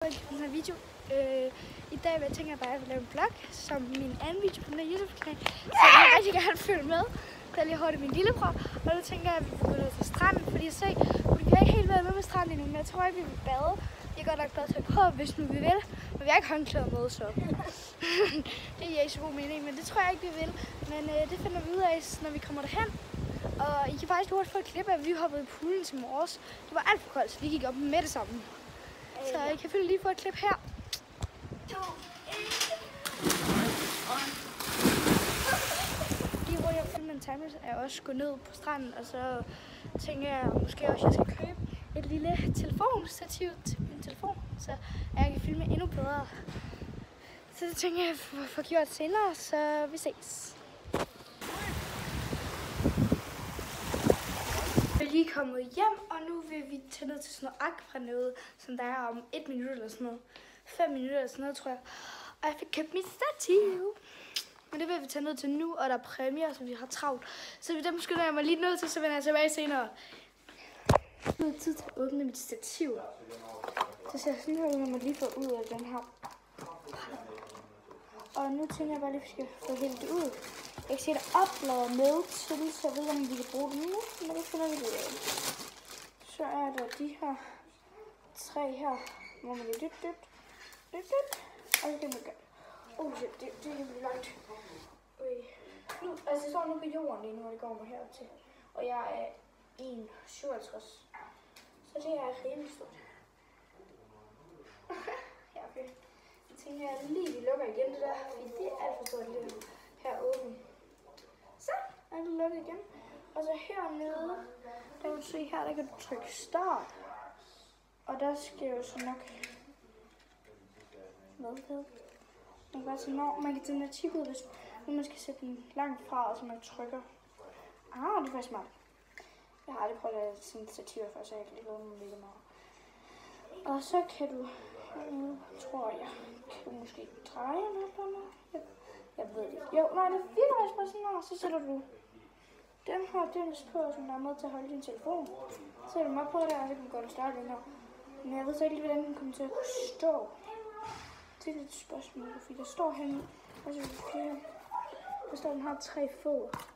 Den her video. I dag vil jeg tænke, at jeg vil lave en vlog, som min anden video på den her YouTube-kanal. Så jeg vil rigtig gerne følge med. Der er lige hurtigt min lillebror. Og nu tænker jeg, at vi vil gå ned til stranden, fordi jeg ser, vi kan ikke helt være med stranden endnu, men jeg tror ikke, vi vil bade. Jeg går nok bade til på, hvis nu vi vil. Men vi har ikke håndklæder med, så det er ikke så god mening, men det tror jeg ikke, vi vil. Men det finder vi ud af, når vi kommer derhen. Og I kan faktisk hurtigt få et klip af, at vi hoppede i poolen til morges. Det var alt for koldt, så vi gik op med det sammen. Så jeg kan selvfølgelig lige få et klip her. Lige hvor jeg filmer en timelapse, er jeg også gået ned på stranden, og så tænker jeg måske også, at jeg skal købe et lille telefonstativ til min telefon, så jeg kan filme endnu bedre. Så det tænker jeg at få gjort senere, så vi ses. Vi er lige kommet hjem, og nu vil vi tage ned til sådan noget akvanøde, som der er om 1 minut eller sådan noget. 5 minutter eller sådan noget, tror jeg. Og jeg fik købt mit stativ. Men det vil vi tage ned til nu, og der er præmier, så vi har travlt. Så dem skynder jeg mig lige ned til, så vender jeg tilbage senere. Nu er det tid til at åbne mit stativ. Så ser jeg sådan her ud, når man lige får ud af den her. Og nu tænker jeg bare lige, at vi skal få hældt det ud. Jeg kan se, at der oplader med til, så jeg ved ikke, om vi kan bruge den nu, men det finder vi ud af. Så er der de her 3 her, hvor man kan dybt. Og så kan man gøre. Shit, det kan blive langt. Nu, altså jeg står nu på jorden lige nu, og det går mig herop til. Og jeg er 1,57. Så det er rimelig stort. Ja, okay. Jeg tænker, at jeg lige lukker igen det der, fordi det er alt for stort lige her åben. Så er det lukket igen. Og så hernede, der kan du se her, der kan du trykke start. Og der skal jo så nok... Hvad det? Man kan bare tage, når man kan tage den her chip ud, hvis man skal sætte den langt fra, og så man trykker. Det er faktisk smart. Jeg har aldrig prøvet at lave sådan et stativ før, så jeg kan ikke lave mig mega meget. Og så kan du, tror jeg, kan du måske dreje den her på. Jeg ved det ikke. Jo, nej, det er 54%, så sætter du den her dins på, som der er med til at holde din telefon. Så sætter du mig på der, og så kan du godt starte den her. Men jeg ved så ikke lige, hvordan den kommer til at kunne stå. Det er lidt spørgsmål, fordi der står henne, og så der står, den har 3 fødder.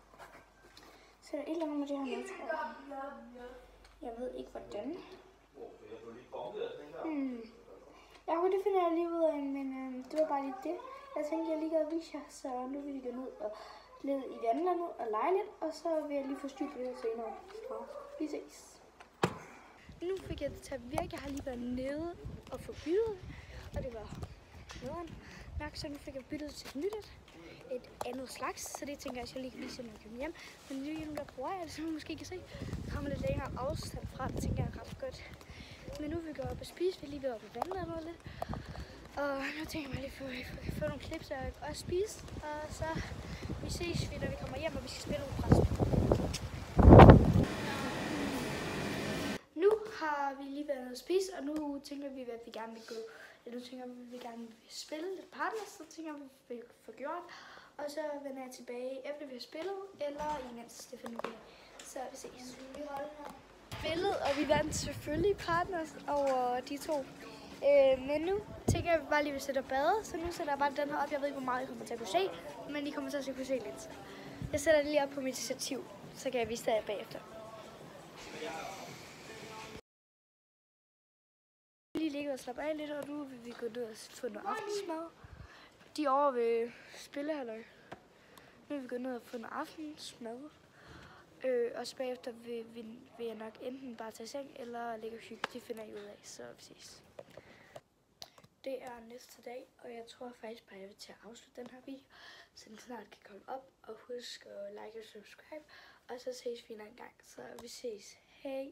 Så der er et eller andet med det her med, tror jeg. Jeg ved ikke, hvordan. Ja, det finder jeg lige ud af, men det var bare lige det. Jeg tænkte, jeg lige gad vise jer, så nu vil vi gå ned og lede i vandlandet og lege lidt, og så vil jeg lige få styr på det her senere. Så vi ses. Nu fik jeg det til at virke. Jeg har lige været nede og få byttet, og det var nederen nok, så nu fik jeg byttet til et andet slags, så det tænker jeg, at jeg lige kan vise, når jeg kommer hjem. Men lige nu der bruger jeg det, så man måske kan se, der kommer lidt længere afstand fra, det tænker jeg er ret godt. Men nu vil vi gå op og spise, vi er lige ved op i vandet noget lidt. Og nu tænker jeg mig lige at få nogle klips, så jeg kan også spise. Og så vi ses, når vi kommer hjem, og vi skal spille nogle brætspil. Nu har vi lige været nede og spise, og nu tænker vi, at vi gerne vil gå. Nu tænker vi, at vi gerne vil spille lidt partners, så tænker vi, at vi vil få gjort. Og så vender jeg tilbage, efter vi har spillet, eller imens det finder vi. Så vi ses. Vi holder her billedet, og vi vandt selvfølgelig partners over de to. Men nu tænker jeg bare lige, at vi sætter bade, så nu sætter jeg bare den her op. Jeg ved ikke, hvor meget I kommer til at kunne se, men I kommer til at kunne se lidt. Jeg sætter det lige op på mit stativ, så kan jeg vise det bagefter. Vi ligger og slapper af lidt, og nu vil vi gå ned og få noget aftensmad. De over ved spillehalløj. Nu vil vi gå ned og få noget aftensmad. Og så bagefter vil jeg nok enten bare tage seng eller ligge og hygge. Det finder jeg ud af, så vi ses. Det er næste dag, og jeg tror faktisk bare, at jeg vil til at afslutte den her video, så den snart kan komme op. Og husk at like og subscribe, og så ses vi en anden gang. Så vi ses. Hej!